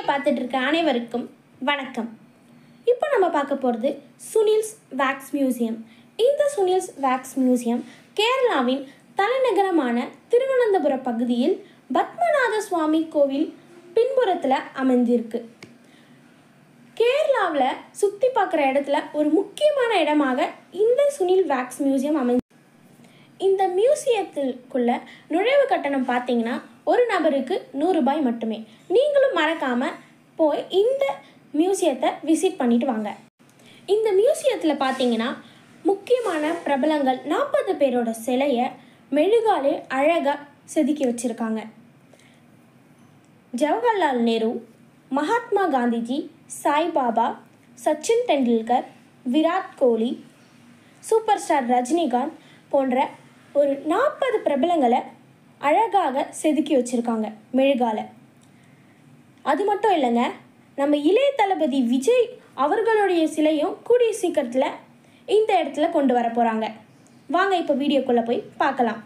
பார்த்துட்டு இருக்க அனைவருக்கும் வணக்கம். இப்போ நம்ம பார்க்க போகிறது சுனில்ஸ் வேக்ஸ் மியூசியம். இந்த சுனில்ஸ் வேக்ஸ் மியூசியம் கேரளாவின் தலைநகரமான திருவனந்தபுரம் பகுதியில் பத்மநாத சுவாமி கோவில் பின்புறத்தில் அமைந்திருக்கு. கேரளாவில் சுற்றி பார்க்குற இடத்துல ஒரு முக்கியமான இடமாக இந்த சுனில் வேக்ஸ் மியூசியம் அமைஞ்சு. இந்த மியூசியத்துக்குள்ள நுழைவு கட்டணம் பார்த்தீங்கன்னா ஒரு நபருக்கு 100 ரூபாய் மட்டுமே. நீங்களும் மறக்காமல் போய் இந்த மியூசியத்தை விசிட் பண்ணிட்டு வாங்க. இந்த மியூசியத்தில் பார்த்தீங்கன்னா முக்கியமான பிரபலங்கள் 40 பேரோட சிலையை மெழுகாலே அழகாக செதுக்கி வச்சுருக்காங்க. ஜவஹர்லால் நேரு, மகாத்மா காந்திஜி, சாய்பாபா, சச்சின் டெண்டுல்கர், விராட் கோலி, சூப்பர் ஸ்டார் ரஜினிகாந்த் போன்ற ஒரு 40 பிரபலங்களை அழகாக செதுக்கி வச்சுருக்காங்க மெழுகால. அது மட்டும் இல்லைங்க, நம்ம இளைய தளபதி விஜய் அவர்களுடைய சிலையும் கூடிய சீக்கிரத்தில் இந்த இடத்துல கொண்டு வர போகிறாங்க. வாங்க இப்போ வீடியோக்குள்ளே போய் பார்க்கலாம்.